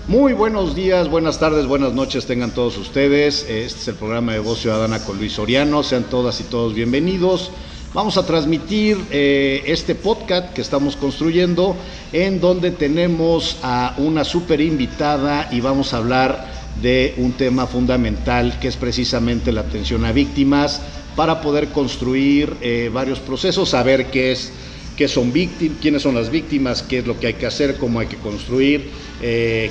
Muy buenos días, buenas tardes, buenas noches tengan todos ustedes. Este es el programa de Voz Ciudadana con Luis Soriano. Sean todas y todos bienvenidos. Vamos a transmitir este podcast que estamos construyendo, en donde tenemos a una súper invitada y vamos a hablar de un tema fundamental, que es precisamente la atención a víctimas, para poder construir varios procesos, saber quiénes son las víctimas, qué es lo que hay que hacer, cómo hay que construir,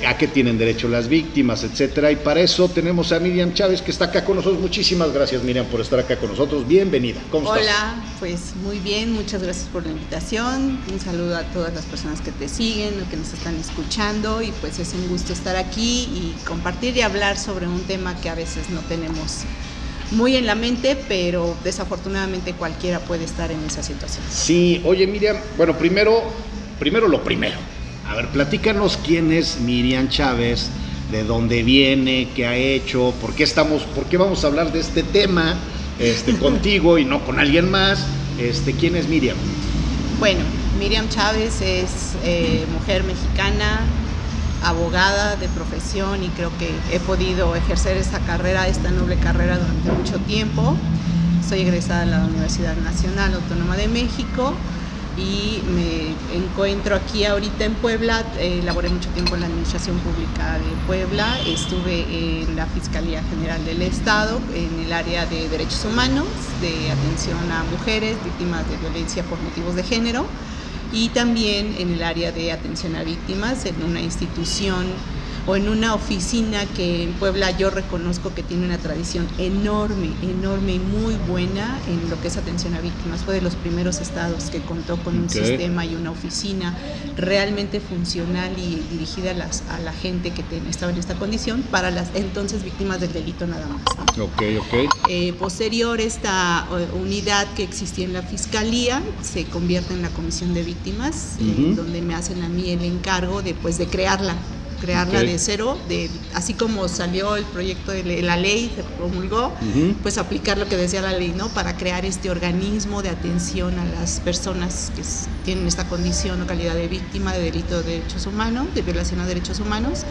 a qué tienen derecho las víctimas, etcétera. Y para eso tenemos a Miriam Chávez, que está acá con nosotros. Muchísimas gracias, Miriam, por estar acá con nosotros. Bienvenida. ¿Cómo estás? Hola, pues muy bien, muchas gracias por la invitación. Un saludo a todas las personas que te siguen, que nos están escuchando, y pues es un gusto estar aquí y compartir y hablar sobre un tema que a veces no tenemos muy en la mente, pero desafortunadamente cualquiera puede estar en esa situación. Sí, oye, Miriam, bueno, primero lo primero. A ver, platícanos quién es Miriam Chávez, de dónde viene, qué ha hecho, por qué vamos a hablar de este tema contigo y no con alguien más. ¿Quién es Miriam? Bueno, Miriam Chávez es mujer mexicana, abogada de profesión, y creo que he podido ejercer esta noble carrera durante mucho tiempo. Soy egresada de la Universidad Nacional Autónoma de México y me encuentro aquí ahorita en Puebla. Laboré mucho tiempo en la Administración Pública de Puebla, estuve en la Fiscalía General del Estado, en el área de Derechos Humanos, de atención a mujeres víctimas de violencia por motivos de género, y también en el área de atención a víctimas en una institución o en una oficina que en Puebla yo reconozco que tiene una tradición enorme y muy buena en lo que es atención a víctimas. Fue de los primeros estados que contó con un sistema y una oficina realmente funcional y dirigida a la gente que estaba en esta condición, para las entonces víctimas del delito nada más, ¿no? Posterior, esta unidad que existía en la Fiscalía se convierte en la Comisión de Víctimas, donde me hacen a mí el encargo de crearla de cero, así como salió el proyecto de la ley, se promulgó, pues aplicar lo que decía la ley, ¿no? Para crear este organismo de atención a las personas que tienen esta condición o calidad de víctima de delito de derechos humanos, de violación a derechos humanos.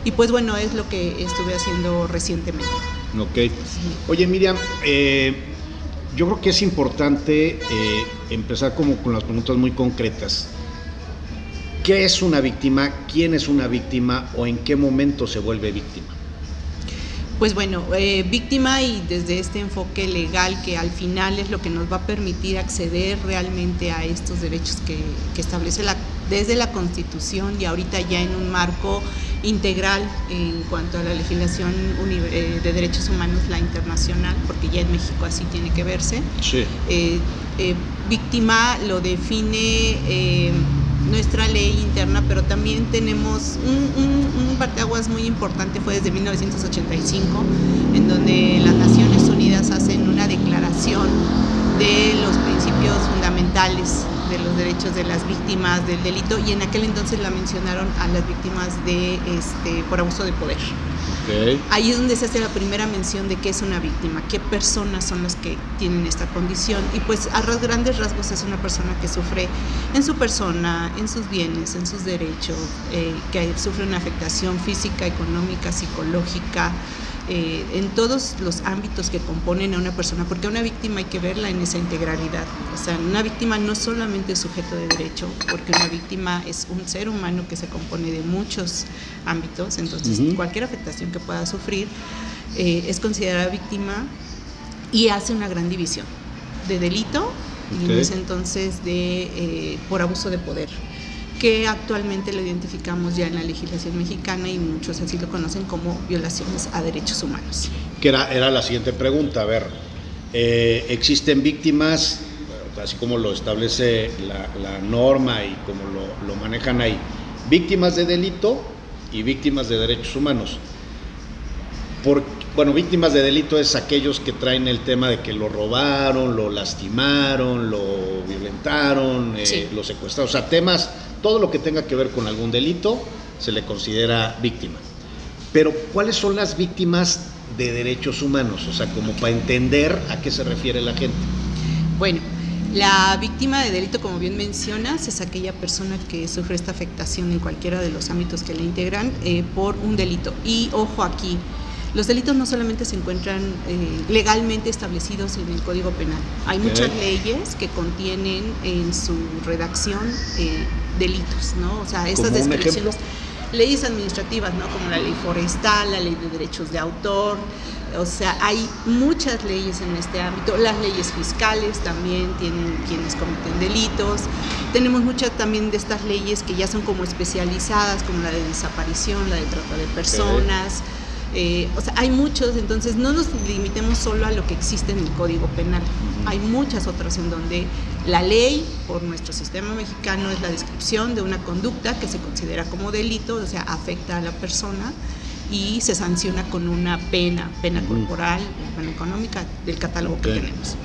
Y pues bueno, es lo que estuve haciendo recientemente. Sí. Oye, Miriam, yo creo que es importante empezar como con las preguntas muy concretas. ¿Qué es una víctima? ¿Quién es una víctima? ¿O en qué momento se vuelve víctima? Pues bueno, víctima, y desde este enfoque legal, que al final es lo que nos va a permitir acceder realmente a estos derechos que establece desde la Constitución, y ahorita ya en un marco integral en cuanto a la legislación de derechos humanos, la internacional, porque ya en México así tiene que verse. Sí. Víctima lo define nuestra ley interna, pero también tenemos un parteaguas muy importante. Fue desde 1985, en donde las Naciones Unidas hacen una declaración de los principios fundamentales de los derechos de las víctimas del delito, y en aquel entonces la mencionaron a las víctimas por abuso de poder. Ahí es donde se hace la primera mención de qué es una víctima, qué personas son las que tienen esta condición, y pues a grandes rasgos es una persona que sufre en su persona, en sus bienes, en sus derechos, que sufre una afectación física, económica, psicológica, en todos los ámbitos que componen a una persona, porque a una víctima hay que verla en esa integralidad. O sea, una víctima no solamente es sujeto de derecho, porque una víctima es un ser humano que se compone de muchos ámbitos. Entonces cualquier afectación que pueda sufrir es considerada víctima, y hace una gran división de delito y en ese entonces por abuso de poder, que actualmente lo identificamos ya en la legislación mexicana, y muchos así lo conocen como violaciones a derechos humanos. Que era la siguiente pregunta. A ver, ¿existen víctimas, así como lo establece la norma y como lo manejan ahí, víctimas de delito y víctimas de derechos humanos? Víctimas de delito es aquellos que traen el tema de que lo robaron, lo lastimaron, lo violentaron, lo secuestraron, o sea, temas, todo lo que tenga que ver con algún delito se le considera víctima. Pero ¿cuáles son las víctimas de derechos humanos? O sea, como para entender a qué se refiere la gente. Bueno, La víctima de delito, como bien mencionas, es aquella persona que sufre esta afectación en cualquiera de los ámbitos que la integran por un delito. Y ojo aquí, los delitos no solamente se encuentran legalmente establecidos en el Código Penal. Hay muchas leyes que contienen en su redacción delitos, ¿no? O sea, estas descripciones, leyes administrativas, ¿no? Como la ley forestal, la ley de derechos de autor. O sea, hay muchas leyes en este ámbito. Las leyes fiscales también tienen quienes cometen delitos. Tenemos muchas también de estas leyes que ya son como especializadas, como la de desaparición, la de trata de personas. O sea, hay muchos, entonces no nos limitemos solo a lo que existe en el Código Penal. Hay muchas otras en donde la ley, por nuestro sistema mexicano, es la descripción de una conducta que se considera como delito, o sea, afecta a la persona y se sanciona con una pena corporal, pena económica del catálogo que tenemos.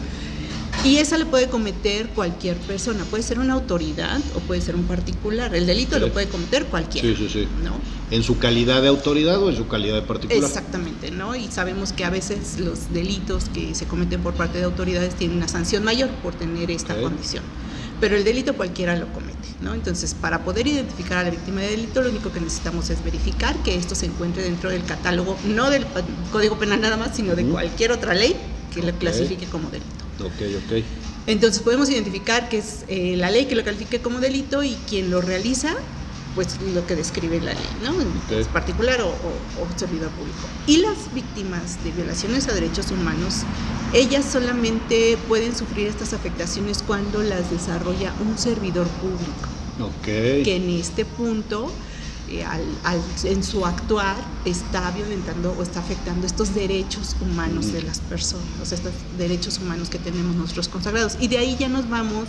Y esa le puede cometer cualquier persona, puede ser una autoridad o puede ser un particular. El delito lo puede cometer cualquiera. Sí. ¿No? ¿En su calidad de autoridad o en su calidad de particular? Exactamente, ¿no? Y sabemos que a veces los delitos que se cometen por parte de autoridades tienen una sanción mayor por tener esta condición. Pero el delito cualquiera lo comete, ¿no? Entonces, para poder identificar a la víctima de delito, lo único que necesitamos es verificar que esto se encuentre dentro del catálogo, no del Código Penal nada más, sino de cualquier otra ley que lo clasifique como delito. Ok. Entonces podemos identificar que es la ley que lo califique como delito y quien lo realiza, pues lo que describe la ley, ¿no? Es particular o servidor público. Y las víctimas de violaciones a derechos humanos, ellas solamente pueden sufrir estas afectaciones cuando las desarrolla un servidor público. Que en este punto, en su actuar, está violentando o está afectando estos derechos humanos de las personas, o sea, estos derechos humanos que tenemos nosotros consagrados. Y de ahí ya nos vamos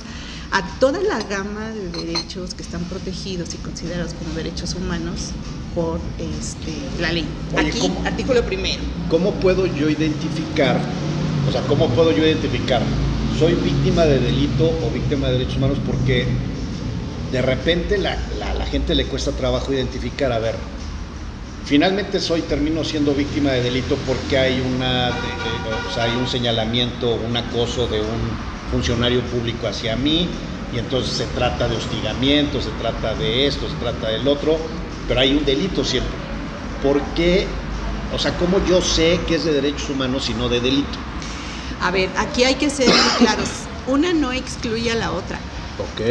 a toda la gama de derechos que están protegidos y considerados como derechos humanos por la ley. Oye, aquí, artículo primero. ¿Cómo puedo yo identificar, soy víctima de delito o víctima de derechos humanos? Porque de repente la gente le cuesta trabajo identificar, a ver, finalmente termino siendo víctima de delito porque hay hay un señalamiento, un acoso de un funcionario público hacia mí, y entonces se trata de hostigamiento, se trata de esto, se trata del otro, pero hay un delito siempre. ¿Por qué? O sea, ¿cómo yo sé que es de derechos humanos y no de delito? A ver, aquí hay que ser muy claros. Una no excluye a la otra.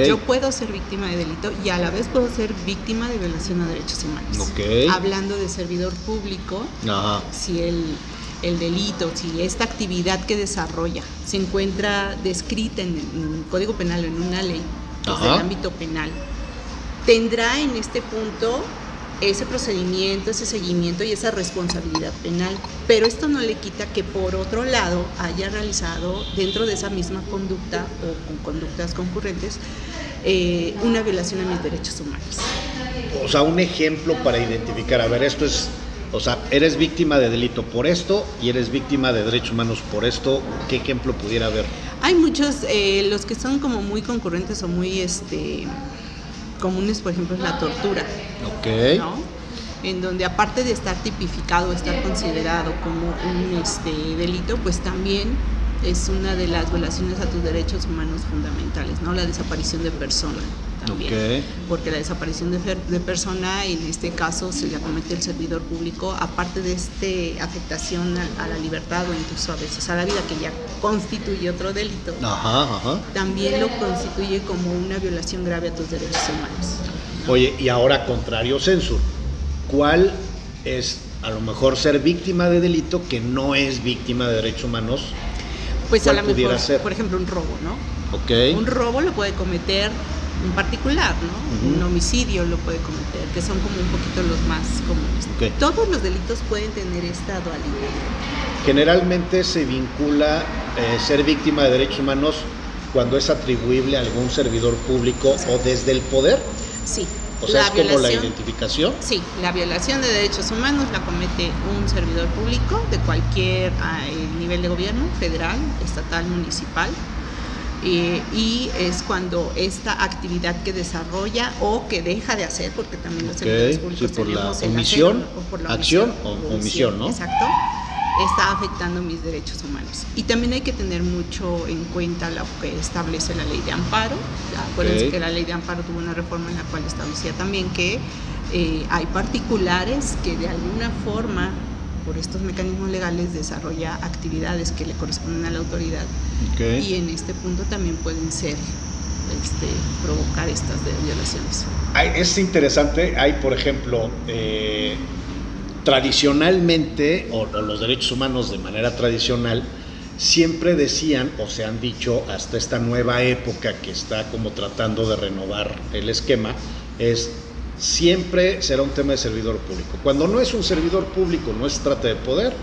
Yo puedo ser víctima de delito y a la vez puedo ser víctima de violación a derechos humanos. Hablando de servidor público, si el delito, si esta actividad que desarrolla se encuentra descrita en el Código Penal o en una ley desde el ámbito penal, tendrá en este punto ese procedimiento, ese seguimiento y esa responsabilidad penal, pero esto no le quita que por otro lado haya realizado dentro de esa misma conducta o con conductas concurrentes una violación a mis derechos humanos. O sea, un ejemplo para identificar, a ver, esto es, o sea, eres víctima de delito por esto y eres víctima de derechos humanos por esto, ¿qué ejemplo pudiera haber? Hay muchos, los que son como muy concurrentes o muy comunes, por ejemplo, es la tortura. ¿No? En donde aparte de estar tipificado, estar considerado como un delito, pues también es una de las violaciones a tus derechos humanos fundamentales, ¿no? La desaparición de persona también. Porque la desaparición de persona, en este caso, se le comete el servidor público, aparte de afectación a la libertad o incluso a veces a la vida, que ya constituye otro delito, también lo constituye como una violación grave a tus derechos humanos, ¿no? Oye, y ahora contrario censur, ¿cuál es a lo mejor ser víctima de delito que no es víctima de derechos humanos? Pues a lo mejor, por ejemplo, un robo, ¿no? Un robo lo puede cometer un particular, ¿no? Un homicidio lo puede cometer, que son como un poquito los más comunes. Todos los delitos pueden tener esta dualidad. Generalmente se vincula ser víctima de derechos humanos cuando es atribuible a algún servidor público o desde el poder. Sí. O sea, es como la identificación. Sí, la violación de derechos humanos la comete un servidor público de cualquier nivel de gobierno, federal, estatal, municipal, y es cuando esta actividad que desarrolla o que deja de hacer, porque también los servidores públicos por tenemos la omisión, por la acción o omisión, ¿no? Exacto. está afectando mis derechos humanos. Y también hay que tener mucho en cuenta lo que establece la ley de amparo. Acuérdense que la ley de amparo tuvo una reforma en la cual establecía también que hay particulares que de alguna forma, por estos mecanismos legales, desarrolla actividades que le corresponden a la autoridad. Y en este punto también pueden ser provocar estas violaciones. Es interesante, hay por ejemplo tradicionalmente, o los derechos humanos de manera tradicional, siempre decían, o se han dicho hasta esta nueva época que está como tratando de renovar el esquema, siempre será un tema de servidor público. Cuando no es un servidor público, no se trata de poder,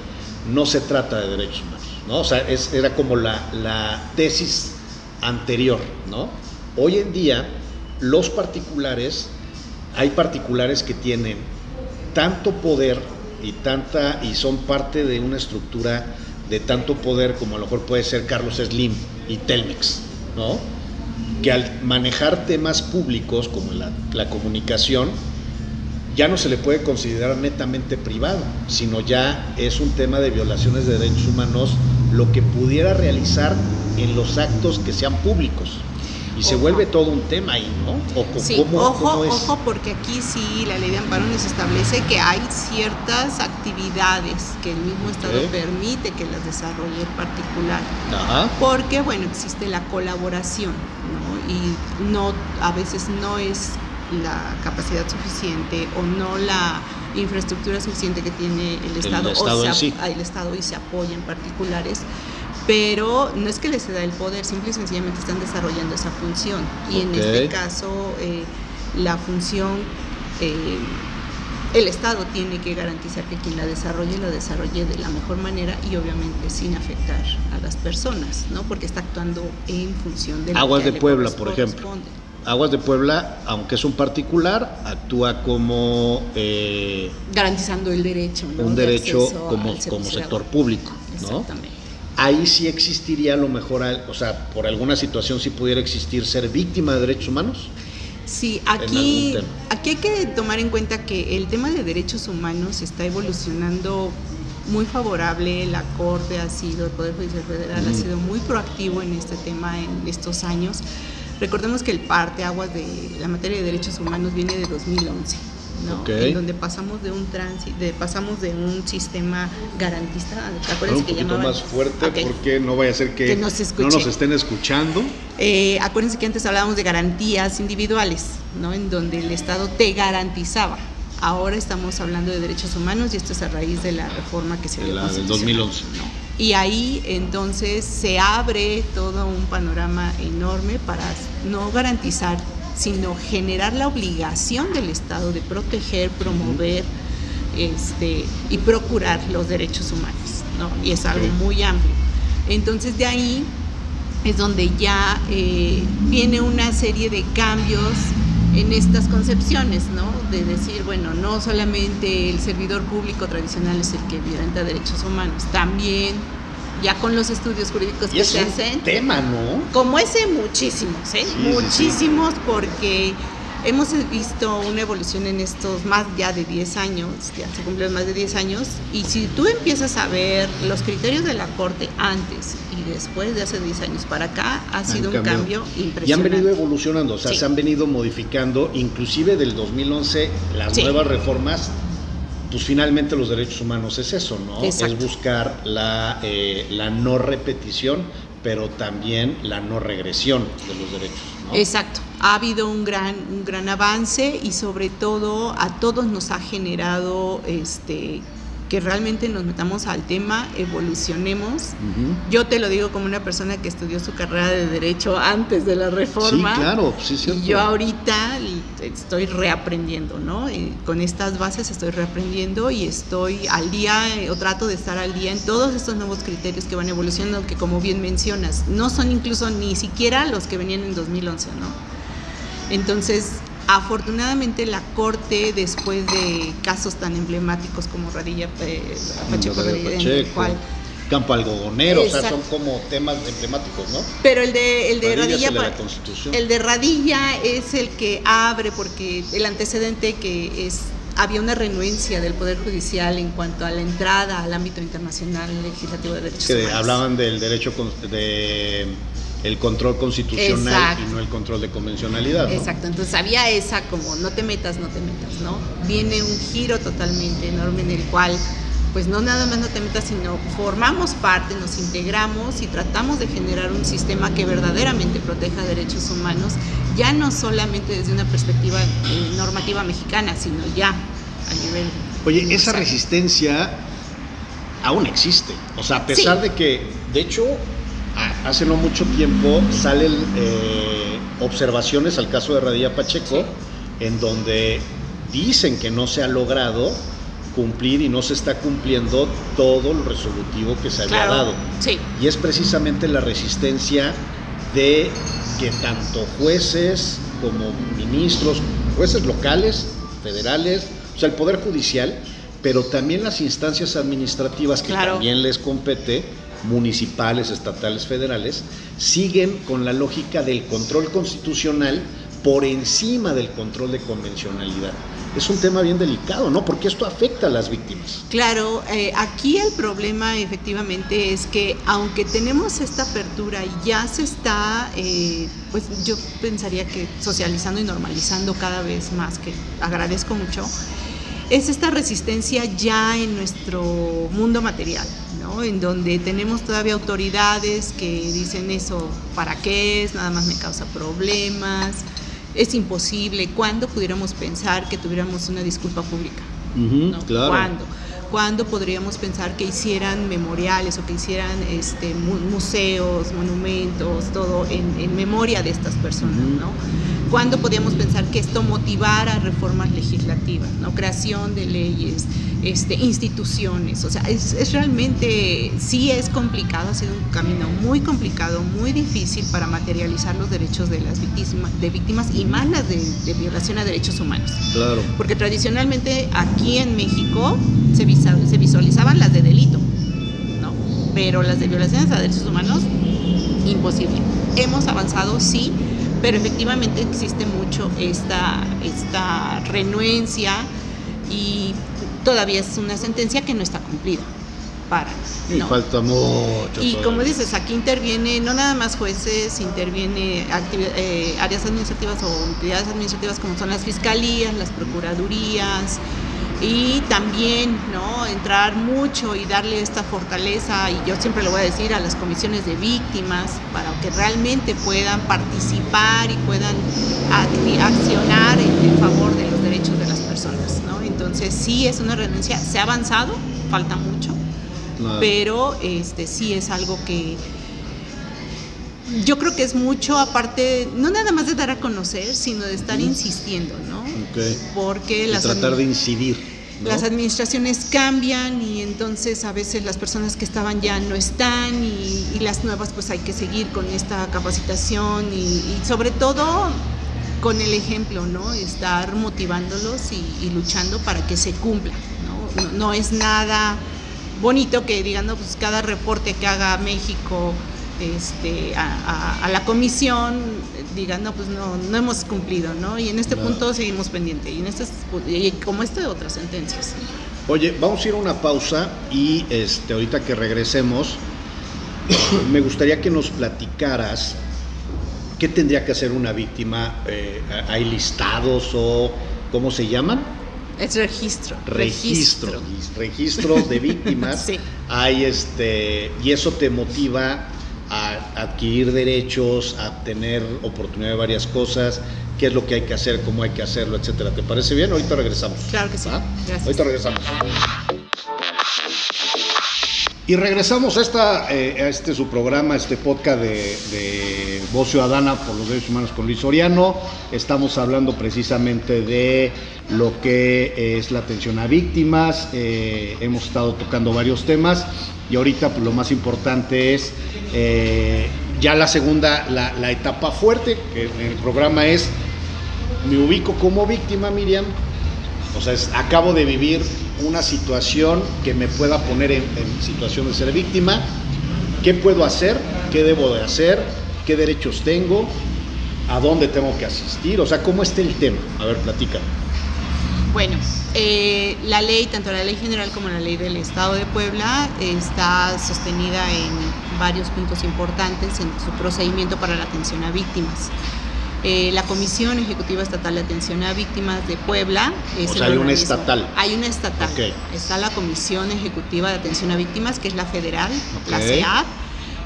no se trata de derechos humanos, ¿no? O sea, era como la tesis anterior, ¿no? Hoy en día, los particulares, hay particulares que tienen tanto poder y son parte de una estructura de tanto poder como a lo mejor puede ser Carlos Slim y Telmex, ¿no? Que al manejar temas públicos como la comunicación, ya no se le puede considerar netamente privado, sino ya es un tema de violaciones de derechos humanos lo que pudiera realizar en los actos que sean públicos. Y se vuelve todo un tema ahí, ¿no? Ojo, porque aquí sí la ley de amparo nos establece que hay ciertas actividades que el mismo Estado permite que las desarrolle el particular. Porque, bueno, existe la colaboración, ¿no? Y a veces no es la capacidad suficiente o no la infraestructura suficiente que tiene el Estado el Estado y se apoya en particulares. Pero no es que les da el poder, simple y sencillamente están desarrollando esa función. Y en este caso, la función, el Estado tiene que garantizar que quien la desarrolle de la mejor manera y obviamente sin afectar a las personas, ¿no? Porque está actuando en función de Aguas de Puebla, por ejemplo. Aguas de Puebla, aunque es un particular, actúa como garantizando el derecho, ¿no? Un derecho como sector público, ¿no? Exactamente. Ahí sí existiría a lo mejor, o sea, por alguna situación sí pudiera existir ser víctima de derechos humanos. Sí, aquí hay que tomar en cuenta que el tema de derechos humanos está evolucionando muy favorable. La Corte el Poder Judicial Federal ha sido muy proactivo en este tema en estos años. Recordemos que el parteaguas de la materia de derechos humanos viene de 2011. ¿no? En donde pasamos de un sistema garantista, acuérdense que llamaban, más fuerte porque no vaya a ser que no nos estén escuchando. Acuérdense que antes hablábamos de garantías individuales, ¿no? En donde el Estado te garantizaba. Ahora estamos hablando de derechos humanos y esto es a raíz de la reforma que se dio del 2011. ¿no? Y ahí entonces se abre todo un panorama enorme para no garantizar, sino generar la obligación del Estado de proteger, promover y procurar los derechos humanos, ¿no? Y es algo muy amplio. Entonces de ahí es donde ya viene una serie de cambios en estas concepciones, ¿no? De decir, bueno, no solamente el servidor público tradicional es el que violenta derechos humanos, también ya con los estudios jurídicos que se hacen. Es un tema, ¿no? Como ese, muchísimos, muchísimos, porque hemos visto una evolución en estos más ya de 10 años, ya se cumplen más de 10 años, y si tú empiezas a ver los criterios de la Corte antes y después de hace 10 años para acá, ha sido un cambio impresionante. Y han venido evolucionando, o sea, se han venido modificando, inclusive del 2011, las nuevas reformas, pues finalmente los derechos humanos es eso, ¿no? Exacto. Es buscar la no repetición, pero también la no regresión de los derechos, ¿no? Exacto. Ha habido un gran avance y sobre todo a todos nos ha generado que realmente nos metamos al tema, evolucionemos. Yo te lo digo como una persona que estudió su carrera de Derecho antes de la reforma. Sí, claro, sí, cierto. Y yo ahorita estoy reaprendiendo, ¿no? Con estas bases estoy reaprendiendo y estoy al día, o trato de estar al día en todos estos nuevos criterios que van evolucionando, que como bien mencionas, no son incluso ni siquiera los que venían en 2011, ¿no? Entonces, afortunadamente la Corte, después de casos tan emblemáticos como Pacheco, en el cual Campo Algodonero, o sea, son como temas emblemáticos, ¿no? Pero el de Radilla, el de Radilla es el que abre, porque el antecedente que es había una renuencia del Poder Judicial en cuanto a la entrada al ámbito internacional legislativo de derechos humanos. Hablaban del derecho el control constitucional. Exacto. Y no el control de convencionalidad, ¿no? Exacto, entonces había esa como no te metas, ¿no? Viene un giro totalmente enorme en el cual pues no nada más no te metas, sino formamos parte, nos integramos y tratamos de generar un sistema que verdaderamente proteja derechos humanos, ya no solamente desde una perspectiva normativa mexicana, sino ya a nivel Oye, universal. Esa resistencia aún existe, o sea, a pesar de que, de hecho, hace no mucho tiempo salen observaciones al caso de Radilla Pacheco, en donde dicen que no se ha logrado cumplir y no se está cumpliendo todo lo resolutivo que se había dado. Sí. Y es precisamente la resistencia de que tanto jueces como ministros, jueces locales, federales, o sea, el Poder Judicial, pero también las instancias administrativas que también les compete, municipales, estatales, federales, siguen con la lógica del control constitucional por encima del control de convencionalidad. Es un tema bien delicado, ¿no? Porque esto afecta a las víctimas. Claro, aquí el problema efectivamente es que aunque tenemos esta apertura y ya se está, pues yo pensaría que socializando y normalizando cada vez más, que agradezco mucho, es esta resistencia ya en nuestro mundo material, ¿no? En donde tenemos todavía autoridades que dicen eso, ¿para qué es? Nada más me causa problemas. Es imposible. ¿Cuándo pudiéramos pensar que tuviéramos una disculpa pública? ¿No? Claro. ¿Cuándo podríamos pensar que hicieran memoriales o que hicieran museos, monumentos, todo en memoria de estas personas, ¿no? ¿Cuándo podíamos pensar que esto motivara reformas legislativas, ¿no? Creación de leyes, instituciones? O sea, es realmente, sí es complicado, ha sido un camino muy complicado, muy difícil para materializar los derechos de las víctimas y más las de violación a derechos humanos. Claro. Porque tradicionalmente aquí en México se visualizaban las de delito, ¿no? Pero las de violaciones a derechos humanos, imposible. Hemos avanzado, sí, pero efectivamente existe mucho esta renuencia y todavía es una sentencia que no está cumplida. Y ¿no? falta mucho. Y todavía. como dices, aquí interviene no nada más jueces, interviene áreas administrativas o entidades administrativas como son las fiscalías, las procuradurías, y también, ¿no?, entrar mucho y darle esta fortaleza, y yo siempre lo voy a decir, a las comisiones de víctimas para que realmente puedan participar y puedan accionar en favor de los derechos de las personas, ¿no? Entonces sí es una renuncia, se ha avanzado, falta mucho, pero sí es algo que yo creo que es mucho, aparte, no nada más de dar a conocer, sino de estar insistiendo, ¿no? Okay. Porque tratar de incidir, ¿no? Las administraciones cambian y entonces a veces las personas que estaban ya no están y las nuevas pues hay que seguir con esta capacitación y sobre todo con el ejemplo, ¿no? Estar motivándolos y luchando para que se cumpla, ¿no? No es nada bonito que digan, no, pues cada reporte que haga México a la comisión digan, no, pues no hemos cumplido, ¿no? Y en este punto seguimos pendientes y como de otras sentencias. Oye, vamos a ir a una pausa y ahorita que regresemos me gustaría que nos platicaras qué tendría que hacer una víctima. ¿Hay listados o cómo se llaman? Es registros de víctimas. Sí. Hay y eso te motiva a adquirir derechos, a tener oportunidad de varias cosas, qué es lo que hay que hacer, cómo hay que hacerlo, etcétera. ¿Te parece bien? Ahorita regresamos. Claro que sí. Gracias. Ahorita regresamos. Y regresamos a este su programa, podcast de Voz Ciudadana por los Derechos Humanos con Luis Soriano. Estamos hablando precisamente de lo que es la atención a víctimas. Hemos estado tocando varios temas y ahorita pues, lo más importante es ya la segunda, la etapa fuerte que en el programa es: me ubico como víctima, Miriam. O sea, acabo de vivir una situación que me pueda poner en situación de ser víctima. ¿Qué puedo hacer? ¿Qué debo de hacer? ¿Qué derechos tengo? ¿A dónde tengo que asistir? O sea, ¿cómo está el tema? A ver, platícame. Bueno, la ley, tanto la ley general como la ley del Estado de Puebla, está sostenida en varios puntos importantes en su procedimiento para la atención a víctimas. La Comisión Ejecutiva Estatal de Atención a Víctimas de Puebla es hay una estatal. Hay una estatal. Okay. Está la Comisión Ejecutiva de Atención a Víctimas, que es la federal, la CEAV,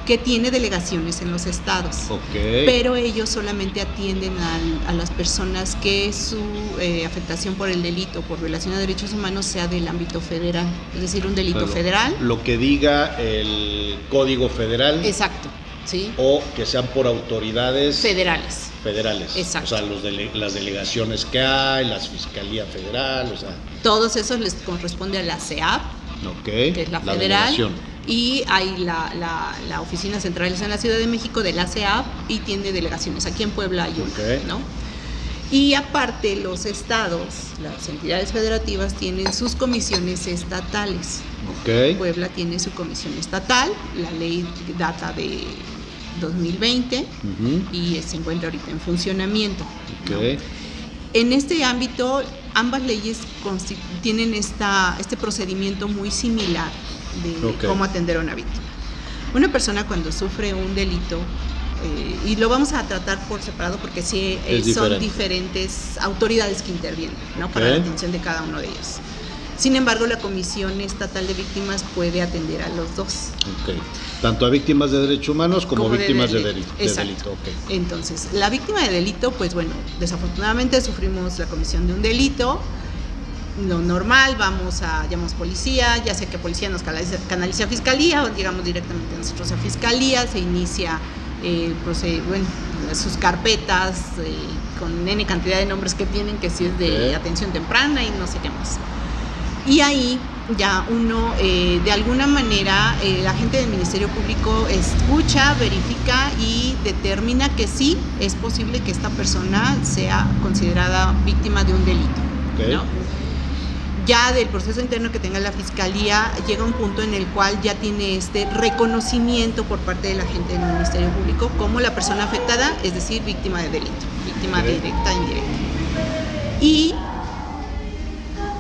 que tiene delegaciones en los estados. Pero ellos solamente atienden a las personas que su afectación por el delito, por violación a derechos humanos, sea del ámbito federal. Es decir, un delito federal. Lo que diga el Código Federal. Exacto. ¿Sí? O que sean por autoridades federales. Exacto. O sea, las delegaciones que hay, la Fiscalía Federal, o sea. Todos esos les corresponde a la CEAP, que es la federal. Delegación. Y hay la Oficina Central en la Ciudad de México de la CEAP y tiene delegaciones. Aquí en Puebla hay una, ¿no? Y aparte los estados, las entidades federativas tienen sus comisiones estatales. Puebla tiene su comisión estatal, la ley data de 2020 y se encuentra ahorita en funcionamiento. ¿No? En este ámbito, ambas leyes tienen este procedimiento muy similar de cómo atender a una víctima. Una persona cuando sufre un delito, y lo vamos a tratar por separado porque sí son diferentes autoridades que intervienen, ¿no? Para la atención de cada uno de ellos. Sin embargo, la Comisión Estatal de Víctimas puede atender a los dos. Tanto a víctimas de derechos humanos como víctimas de delito. Entonces, la víctima de delito, pues bueno, desafortunadamente sufrimos la comisión de un delito. Lo normal, llamamos policía, ya sea que policía nos canalice a fiscalía o llegamos directamente nosotros a fiscalía, se inicia sus carpetas con N cantidad de nombres que tienen, que si es de atención temprana y no sé qué más. Y ahí ya uno, de alguna manera, el agente del Ministerio Público escucha, verifica y determina que sí es posible que esta persona sea considerada víctima de un delito, ¿no? Ya del proceso interno que tenga la Fiscalía, llega un punto en el cual ya tiene este reconocimiento por parte de la gente del Ministerio Público como la persona afectada, es decir, víctima de delito, víctima directa e indirecta. Y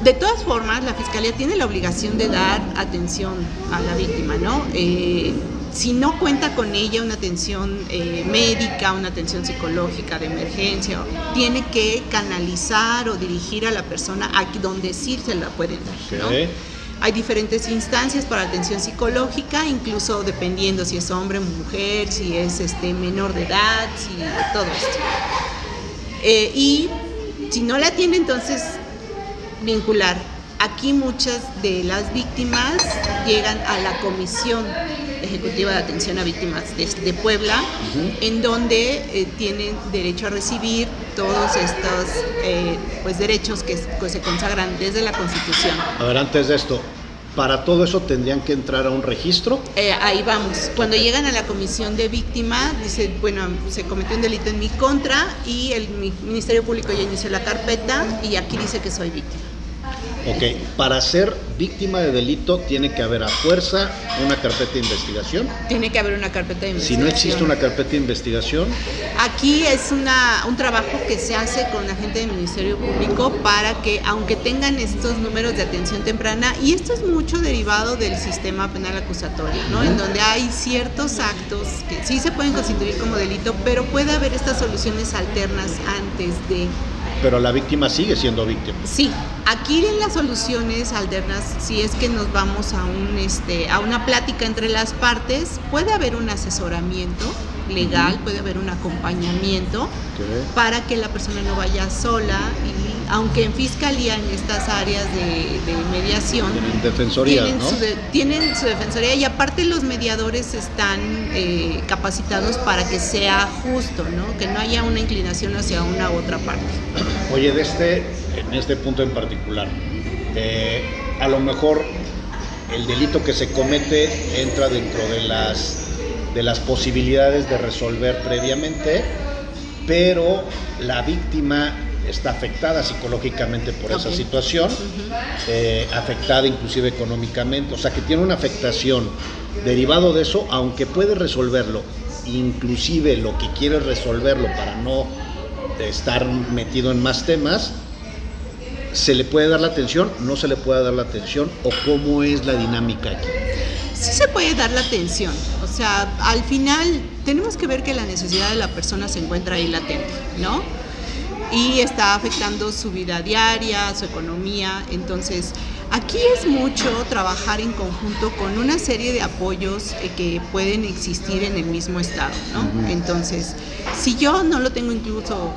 de todas formas, la Fiscalía tiene la obligación de dar atención a la víctima, ¿no? Si no cuenta con ella una atención médica, una atención psicológica de emergencia, tiene que canalizar o dirigir a la persona a donde sí se la pueden dar, ¿no? Hay diferentes instancias para atención psicológica, incluso dependiendo si es hombre, mujer, si es menor de edad, si todo esto. Y si no la tiene, entonces vincular. Aquí muchas de las víctimas llegan a la Comisión Ejecutiva de Atención a Víctimas de Puebla, en donde tienen derecho a recibir todos estos derechos que se consagran desde la Constitución. A ver, antes de esto, ¿para todo eso tendrían que entrar a un registro? Ahí vamos. Cuando llegan a la comisión de víctima, dice, bueno, se cometió un delito en mi contra y el Ministerio Público ya inició la carpeta y aquí dice que soy víctima. Para ser víctima de delito tiene que haber a fuerza una carpeta de investigación. Tiene que haber una carpeta de investigación. Si no existe una carpeta de investigación. Aquí es un trabajo que se hace con la gente del Ministerio Público para que, aunque tengan estos números de atención temprana, y esto es mucho derivado del sistema penal acusatorio, ¿no? En donde hay ciertos actos que sí se pueden constituir como delito, pero puede haber estas soluciones alternas antes de... Pero la víctima sigue siendo víctima. Sí, aquí en las soluciones alternas, si es que nos vamos a una plática entre las partes, puede haber un asesoramiento legal, puede haber un acompañamiento para que la persona no vaya sola, y aunque en fiscalía, en estas áreas de mediación, tienen defensoría, tienen su defensoría, y aparte los mediadores están capacitados para que sea justo, ¿no? Que no haya una inclinación hacia una u otra parte. Oye, en este punto en particular, a lo mejor el delito que se comete entra dentro de las posibilidades de resolver previamente, pero la víctima está afectada psicológicamente por esa situación, afectada inclusive económicamente, o sea que tiene una afectación derivado de eso, aunque puede resolverlo, inclusive lo que quiere resolverlo para no estar metido en más temas, ¿Se le puede dar la atención? ¿No se le puede dar la atención? ¿O cómo es la dinámica aquí? Sí se puede dar la atención, o sea, al final tenemos que ver que la necesidad de la persona se encuentra ahí latente, ¿no? Y está afectando su vida diaria, su economía. Entonces aquí es mucho trabajar en conjunto con una serie de apoyos que pueden existir en el mismo estado, ¿no? Entonces, si yo no lo tengo incluso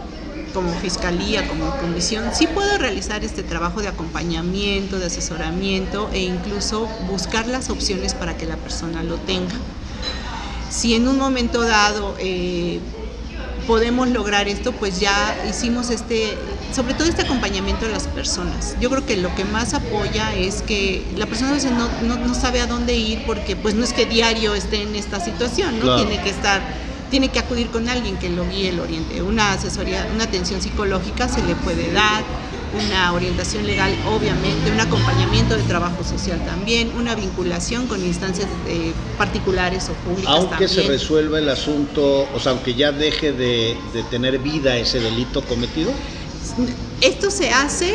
como fiscalía, como comisión, sí puedo realizar este trabajo de acompañamiento, de asesoramiento e incluso buscar las opciones para que la persona lo tenga. Si en un momento dado podemos lograr esto, pues ya hicimos sobre todo este acompañamiento a las personas. Yo creo que lo que más apoya es que la persona a veces no sabe a dónde ir, porque pues no es que diario esté en esta situación, ¿no? Claro. Tiene que acudir con alguien que lo guíe, lo oriente. Una asesoría, una atención psicológica se le puede dar, una orientación legal obviamente, un acompañamiento de trabajo social también, una vinculación con instancias particulares o públicas aunque también. Se resuelva el asunto, o sea, aunque ya deje de tener vida ese delito cometido. Esto se hace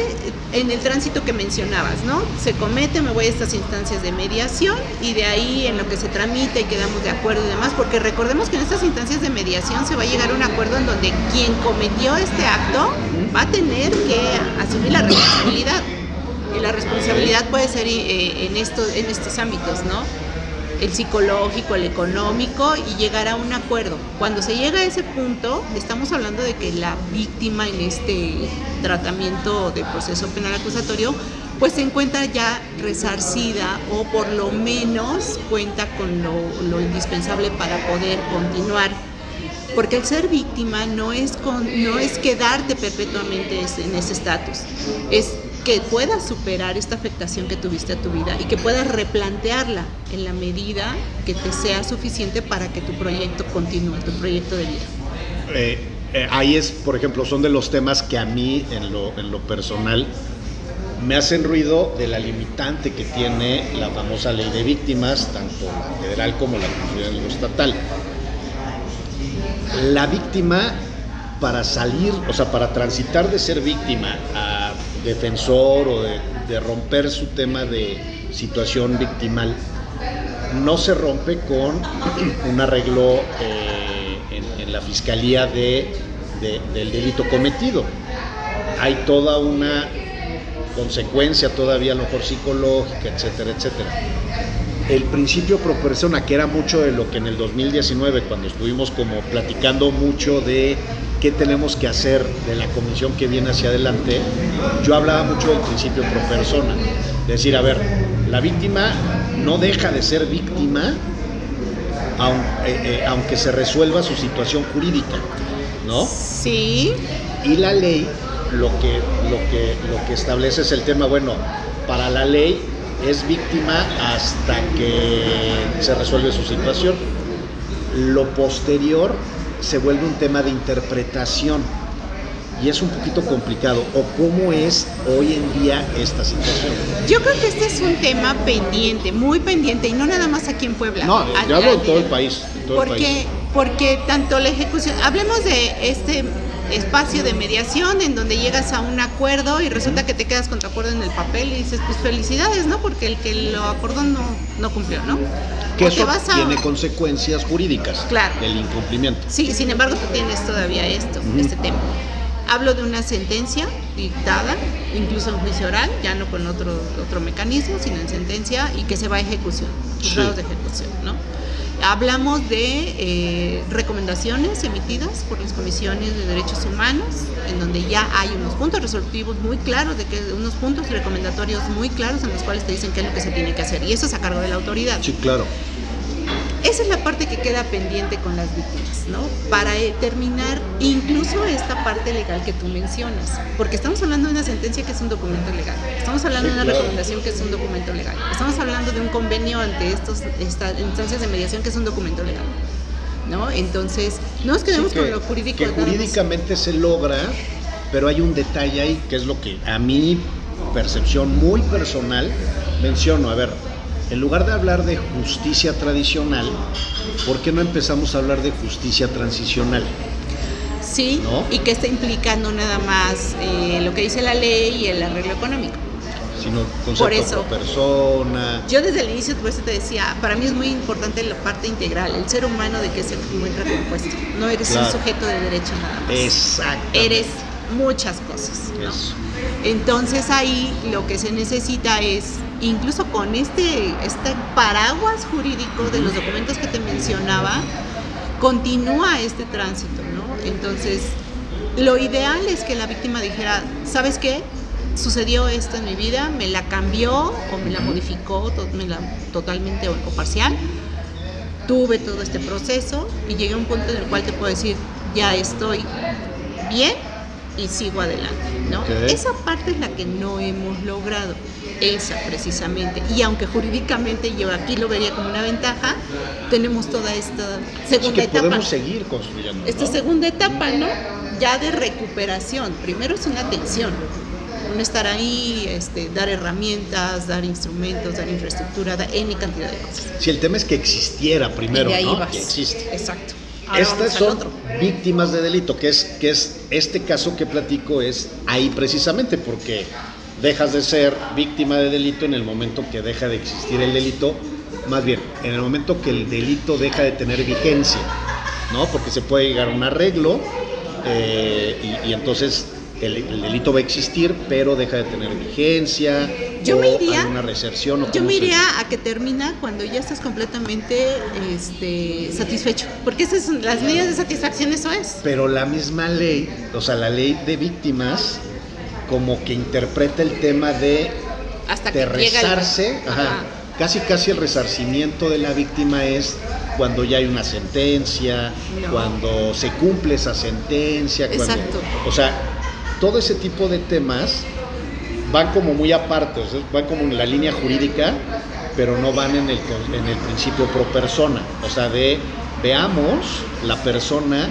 en el tránsito que mencionabas, ¿no? Se comete, me voy a estas instancias de mediación y de ahí en lo que se tramita y quedamos de acuerdo y demás, porque recordemos que en estas instancias de mediación se va a llegar a un acuerdo en donde quien cometió este acto va a tener que asumir la responsabilidad. Y la responsabilidad puede ser en estos ámbitos, ¿no? El psicológico, el económico, y llegar a un acuerdo. Cuando se llega a ese punto, estamos hablando de que la víctima en este tratamiento de proceso penal acusatorio, pues se encuentra ya resarcida o por lo menos cuenta con lo indispensable para poder continuar. Porque el ser víctima no es quedarte perpetuamente en ese estatus, es que puedas superar esta afectación que tuviste a tu vida y que puedas replantearla en la medida que te sea suficiente para que tu proyecto continúe, tu proyecto de vida. Ahí es, por ejemplo, son de los temas que a mí en lo personal me hacen ruido, de la limitante que tiene la famosa ley de víctimas, tanto la federal como la constitucional y lo estatal. La víctima, para salir, o sea, para transitar de ser víctima a defensor o de romper su tema de situación victimal, no se rompe con un arreglo en la fiscalía del delito cometido. Hay toda una consecuencia todavía, a lo mejor psicológica, etcétera, etcétera. El principio pro persona, que era mucho de lo que en el 2019, cuando estuvimos como platicando mucho de qué tenemos que hacer de la comisión que viene hacia adelante, yo hablaba mucho del principio pro persona. Es decir, a ver, la víctima no deja de ser víctima aunque se resuelva su situación jurídica, ¿no? Sí. Y la ley lo que establece es el tema, bueno, para la ley es víctima hasta que se resuelve su situación. Lo posterior se vuelve un tema de interpretación y es un poquito complicado. ¿O cómo es hoy en día esta situación? Yo creo que este es un tema pendiente, muy pendiente, y no nada más aquí en Puebla. No, yo hablo en todo el país. Porque tanto la ejecución, hablemos de este espacio de mediación en donde llegas a un acuerdo y resulta que te quedas con tu acuerdo en el papel y dices, pues felicidades, ¿no? Porque el que lo acordó no cumplió, ¿no? Que eso tiene consecuencias jurídicas, claro, del incumplimiento. Sí, sin embargo tú tienes todavía este tema. Hablo de una sentencia dictada, incluso en juicio oral, ya no con otro mecanismo, sino en sentencia, y que se va a ejecución, juzgados de ejecución, ¿no? Hablamos de recomendaciones emitidas por las comisiones de derechos humanos, en donde ya hay unos puntos resolutivos muy claros, unos puntos recomendatorios muy claros en los cuales te dicen qué es lo que se tiene que hacer, y eso es a cargo de la autoridad. Sí, claro. Esa es la parte que queda pendiente con las víctimas, ¿no? Para terminar incluso esta parte legal que tú mencionas, porque estamos hablando de una sentencia que es un documento legal, estamos hablando de una recomendación que es un documento legal, estamos hablando de un convenio ante estas instancias de mediación que es un documento legal, ¿no? Entonces, no nos quedemos con lo jurídico. Que jurídicamente se logra, pero hay un detalle ahí que es lo que a mi percepción muy personal menciono. A ver, en lugar de hablar de justicia tradicional, ¿por qué no empezamos a hablar de justicia transicional? Sí, ¿no? Y que está implicando nada más lo que dice la ley y el arreglo económico. Sino concepto por persona. Yo desde el inicio por eso te decía, para mí es muy importante la parte integral, el ser humano de que se encuentra compuesto. No eres un sujeto de derecho nada más. Exactamente. Eres muchas cosas, ¿no? Eso. Entonces ahí lo que se necesita es, incluso con este paraguas jurídico de los documentos que te mencionaba, continúa este tránsito, ¿no? Entonces, lo ideal es que la víctima dijera, ¿sabes qué? Sucedió esto en mi vida, me la cambió o me la modificó totalmente o parcial. Tuve todo este proceso y llegué a un punto en el cual te puedo decir, ya estoy bien y sigo adelante, ¿no? Okay. Esa parte es la que no hemos logrado, esa precisamente. Y aunque jurídicamente yo aquí lo vería como una ventaja, tenemos toda esta segunda etapa. Podemos seguir construyendo, esta segunda etapa, ¿no? Ya de recuperación. Primero es una atención. Uno estar ahí, dar herramientas, dar instrumentos, dar infraestructura, dar N cantidad de cosas. Si el tema es que existiera primero, y de ahí ¿no? vas. Que existe. Exacto. Ahora Estas son víctimas de delito, que es este caso que platico es ahí precisamente, porque dejas de ser víctima de delito en el momento que deja de existir el delito, más bien, en el momento que el delito deja de tener vigencia, ¿no? Porque se puede llegar a un arreglo y entonces el delito va a existir, pero deja de tener vigencia, yo me iría, una reserción. Yo me iría a que termina cuando ya estás completamente satisfecho, porque esas son las medidas de satisfacción, eso es. Pero la misma ley, o sea, la ley de víctimas, como que interpreta el tema de hasta que rezarse, casi el resarcimiento de la víctima es cuando ya hay una sentencia, cuando se cumple esa sentencia, exacto. O sea, todo ese tipo de temas van como muy aparte, o sea, van como en la línea jurídica, pero no van en el principio pro persona, o sea, veamos la persona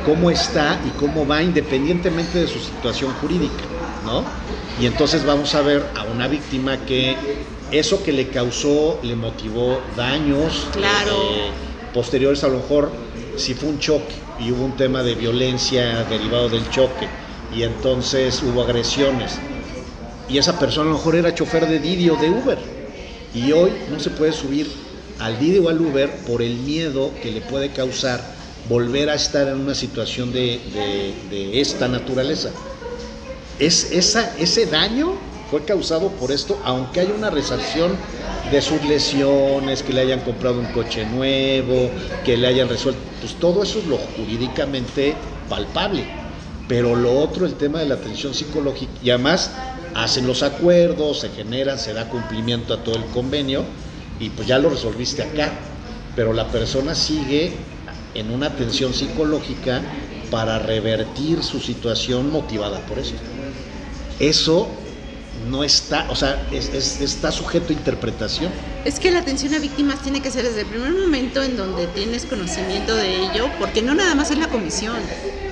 cómo está y cómo va independientemente de su situación jurídica, ¿no? Y entonces vamos a ver a una víctima que eso que le causó le motivó daños, posteriores, a lo mejor si fue un choque y hubo un tema de violencia derivado del choque y entonces hubo agresiones y esa persona a lo mejor era chofer de Didi o de Uber y hoy no se puede subir al Didi o al Uber por el miedo que le puede causar volver a estar en una situación de esta naturaleza. Ese daño fue causado por esto, aunque haya una resarción de sus lesiones, que le hayan comprado un coche nuevo, que le hayan resuelto, pues todo eso es lo jurídicamente palpable. Pero lo otro, el tema de la atención psicológica, y además hacen los acuerdos, se generan, se da cumplimiento a todo el convenio, y pues ya lo resolviste acá. Pero la persona sigue en una atención psicológica para revertir su situación motivada por esto. Eso no está, o sea, está sujeto a interpretación. Es que la atención a víctimas tiene que ser desde el primer momento en donde tienes conocimiento de ello, porque no nada más es la comisión,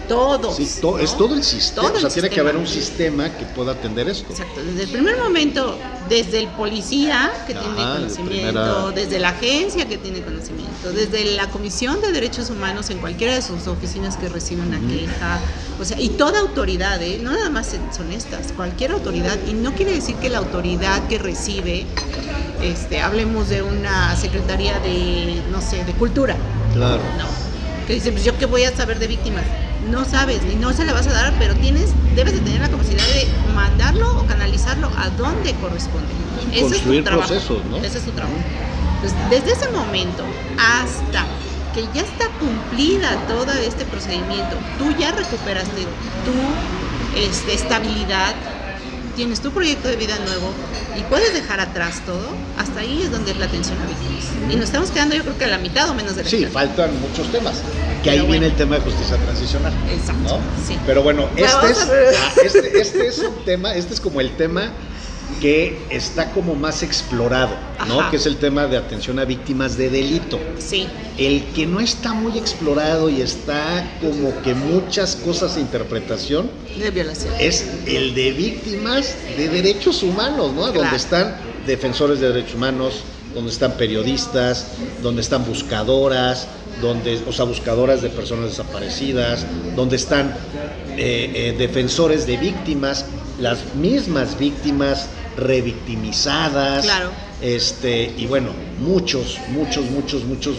todos. Sí, ¿no? Es todo el sistema, o sea, tiene que haber un sistema que pueda atender esto. Exacto, desde el primer momento, desde el policía que tiene conocimiento, desde la agencia que tiene conocimiento, desde la Comisión de Derechos Humanos en cualquiera de sus oficinas que recibe una queja, o sea, y toda autoridad, no nada más son estas, cualquier autoridad, y no quiere decir que la autoridad que recibe, hablemos de una secretaría de, no sé, de cultura. Claro. No, que dice, pues yo qué voy a saber de víctimas. No sabes, ni no se la vas a dar, pero debes de tener la capacidad de mandarlo o canalizarlo a donde corresponde. Ese es tu trabajo. Procesos, ¿no? Ese es tu trabajo. Entonces, desde ese momento hasta que ya está cumplida todo este procedimiento, tú ya recuperaste tu estabilidad, tienes tu proyecto de vida nuevo y puedes dejar atrás todo, hasta ahí es donde es la atención a víctimas. Y nos estamos quedando, yo creo que a la mitad o menos de la mitad. Sí, faltan muchos temas. Que ahí viene el tema de justicia transicional. Exacto. ¿No? Sí. Pero bueno, este es un tema, este es como el tema que está como más explorado, ¿no? Ajá. Que es el tema de atención a víctimas de delito. Sí. El que no está muy explorado y está como que muchas cosas de interpretación de violación es el de víctimas de derechos humanos, ¿no? Claro. Donde están defensores de derechos humanos, donde están periodistas, donde están buscadoras, o sea, buscadoras de personas desaparecidas, donde están defensores de víctimas, las mismas víctimas revictimizadas, claro. Y bueno, muchos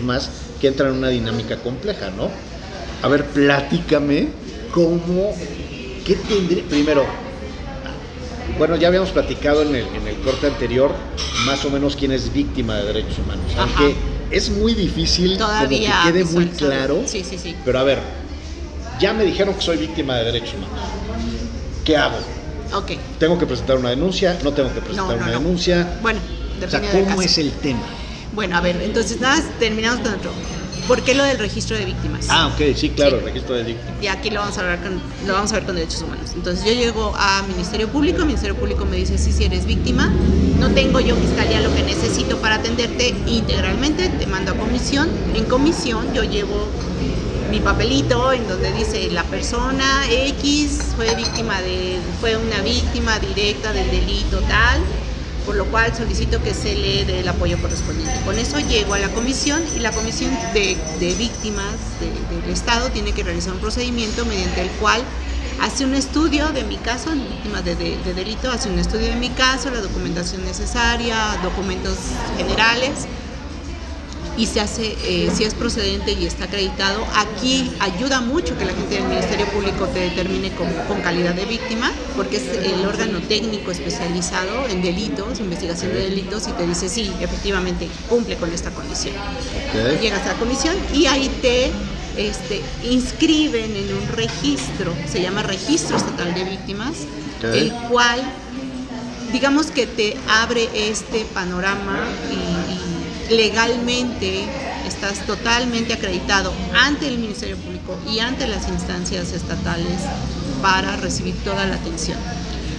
más que entran en una dinámica compleja, ¿no? A ver, platícame ¿qué tendría? Primero, bueno, ya habíamos platicado en el corte anterior más o menos quién es víctima de derechos humanos, aunque es muy difícil todavía como que quede muy claro. Sí. Pero a ver, ya me dijeron que soy víctima de derechos humanos. ¿Qué hago? Ok. ¿Tengo que presentar una denuncia? ¿No tengo que presentar una denuncia? Bueno, depende del caso. ¿Cómo es el tema? Bueno, a ver, entonces nada, terminamos con otro. ¿Por qué lo del registro de víctimas? Ok, sí, claro, el registro de víctimas. Y aquí lo vamos a ver con derechos humanos. Entonces yo llego a Ministerio Público, el Ministerio Público me dice si eres víctima, no tengo yo fiscalía lo que necesito para atenderte integralmente, te mando a comisión. En comisión yo llevo mi papelito en donde dice la persona X fue una víctima directa del delito tal, por lo cual solicito que se le dé el apoyo correspondiente. Con eso llego a la comisión y la comisión de víctimas del Estado tiene que realizar un procedimiento mediante el cual hace un estudio de mi caso, víctimas de delito, hace un estudio de mi caso, la documentación necesaria, documentos generales, y se hace, si es procedente y está acreditado. Aquí ayuda mucho que la gente del Ministerio Público te determine con calidad de víctima, porque es el órgano técnico especializado en delitos, investigación de delitos, y te dice sí, efectivamente cumple con esta condición. Okay. Llegas a la comisión y ahí te inscriben en un registro, se llama Registro Estatal de Víctimas, okay, el cual, digamos que te abre este panorama y legalmente estás totalmente acreditado ante el Ministerio Público y ante las instancias estatales para recibir toda la atención.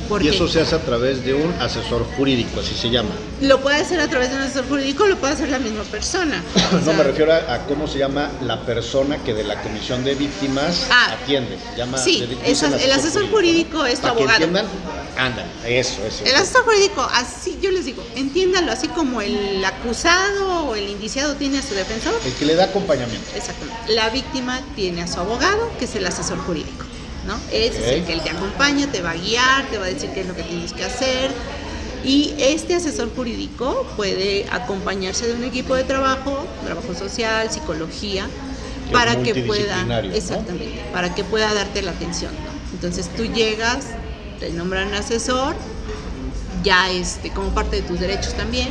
Porque y eso se hace a través de un asesor jurídico, así se llama. Lo puede hacer a través de un asesor jurídico, lo puede hacer la misma persona. No, me refiero a cómo se llama la persona que de la comisión de víctimas atiende. Se llama, sí, el asesor jurídico es tu abogado. Para que entiendan, eso. El asesor jurídico, así yo les digo, entiéndanlo, así como el acusado o el indiciado tiene a su defensor. El que le da acompañamiento. Exactamente. La víctima tiene a su abogado, que es el asesor jurídico, ¿no? Ese es el que te acompaña, te va a guiar, te va a decir qué es lo que tienes que hacer. Y este asesor jurídico puede acompañarse de un equipo de trabajo social, psicología, para que pueda, exactamente, ¿no? Para que pueda darte la atención, ¿no? Entonces tú llegas, te nombran un asesor, ya como parte de tus derechos también,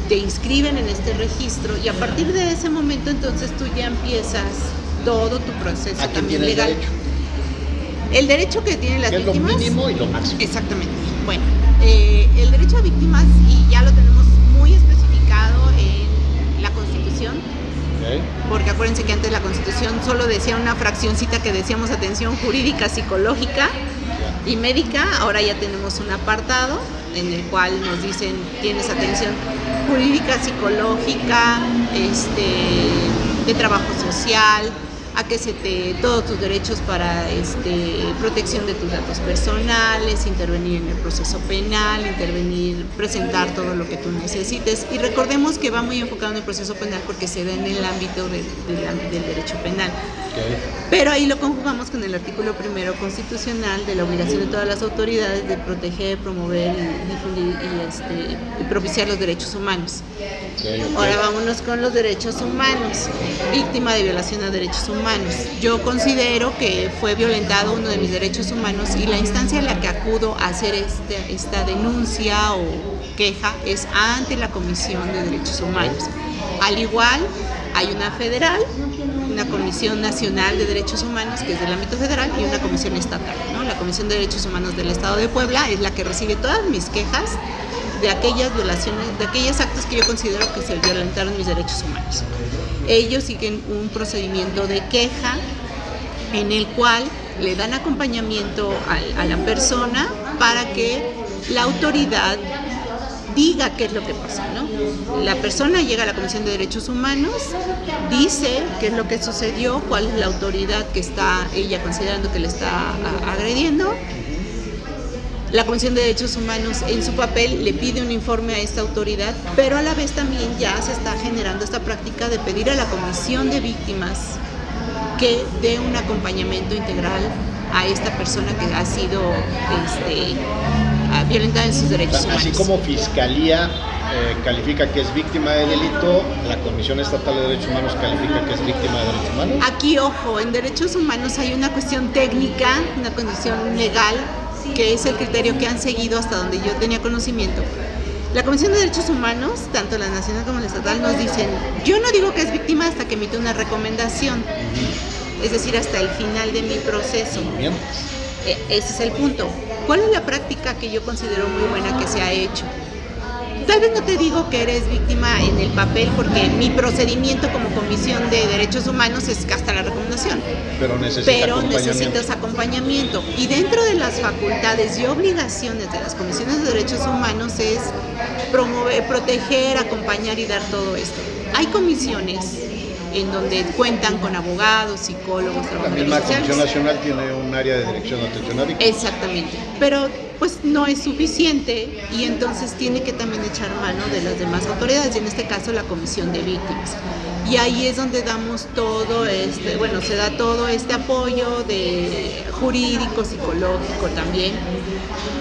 te inscriben en este registro y a partir de ese momento entonces tú ya empiezas todo tu proceso también legal. El derecho que tienen las víctimas. Es lo mínimo y lo máximo. Exactamente. Bueno, el derecho a víctimas, y ya lo tenemos muy especificado en la Constitución, okay, porque acuérdense que antes la Constitución solo decía una fraccioncita que decíamos atención jurídica, psicológica y médica. Ahora ya tenemos un apartado en el cual nos dicen tienes atención jurídica, psicológica, de trabajo social, a que todos tus derechos para protección de tus datos personales, intervenir en el proceso penal, presentar todo lo que tú necesites. Y recordemos que va muy enfocado en el proceso penal porque se da en el ámbito del derecho penal. Okay. Pero ahí lo conjugamos con el artículo 1 constitucional de la obligación de todas las autoridades de proteger, promover y difundir y propiciar los derechos humanos. Okay. Ahora vámonos con los derechos humanos. Víctima de violación a derechos humanos. Yo considero que fue violentado uno de mis derechos humanos y la instancia a la que acudo a hacer esta denuncia o queja es ante la Comisión de Derechos Humanos. Al igual, hay una federal, una Comisión Nacional de Derechos Humanos, que es del ámbito federal, y una comisión estatal, ¿no? La Comisión de Derechos Humanos del Estado de Puebla es la que recibe todas mis quejas de aquellas violaciones, de aquellos actos que yo considero que se violentaron mis derechos humanos. Ellos siguen un procedimiento de queja en el cual le dan acompañamiento a la persona para que la autoridad diga qué es lo que pasa, ¿no? La persona llega a la Comisión de Derechos Humanos, dice qué es lo que sucedió, cuál es la autoridad que está ella considerando que le está agrediendo, La Comisión de Derechos Humanos en su papel le pide un informe a esta autoridad, pero a la vez también ya se está generando esta práctica de pedir a la Comisión de Víctimas que dé un acompañamiento integral a esta persona que ha sido violentada en sus derechos humanos. Así como Fiscalía califica que es víctima de delito, la Comisión Estatal de Derechos Humanos califica que es víctima de derechos humanos. Aquí, ojo, en derechos humanos hay una cuestión técnica, una condición legal, que es el criterio que han seguido hasta donde yo tenía conocimiento. La Comisión de Derechos Humanos, tanto la nacional como la estatal, nos dicen, yo no digo que es víctima hasta que emite una recomendación, es decir, hasta el final de mi proceso. Bien. Ese es el punto. ¿Cuál es la práctica que yo considero muy buena que se ha hecho? Tal vez no te digo que eres víctima en el papel, porque mi procedimiento como Comisión de Derechos Humanos es hasta la recomendación. Pero necesitas acompañamiento. Y dentro de las facultades y obligaciones de las comisiones de derechos humanos es promover, proteger, acompañar y dar todo esto. Hay comisiones en donde cuentan con abogados, psicólogos, trabajadores la sociales. Comisión Nacional tiene un área de dirección de atención a víctimas. Exactamente, pero pues no es suficiente y entonces tiene que también echar mano de las demás autoridades, y en este caso la Comisión de Víctimas. Y ahí es donde damos todo se da todo este apoyo de jurídico, psicológico también,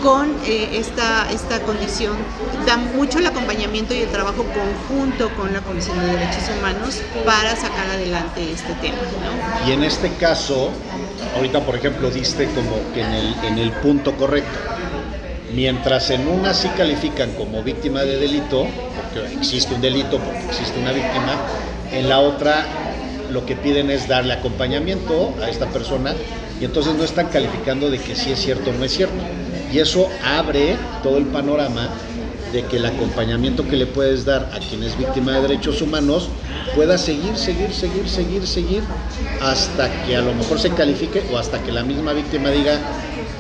con esta condición. Da mucho el acompañamiento y el trabajo conjunto con la Comisión de Derechos Humanos para sacar adelante este tema, ¿no? Y en este caso, ahorita por ejemplo diste como que en el punto correcto. Mientras en una sí califican como víctima de delito, porque existe un delito, porque existe una víctima, en la otra lo que piden es darle acompañamiento a esta persona, y entonces no están calificando de que sí es cierto o no es cierto. Y eso abre todo el panorama de que el acompañamiento que le puedes dar a quien es víctima de derechos humanos pueda seguir hasta que a lo mejor se califique, o hasta que la misma víctima diga,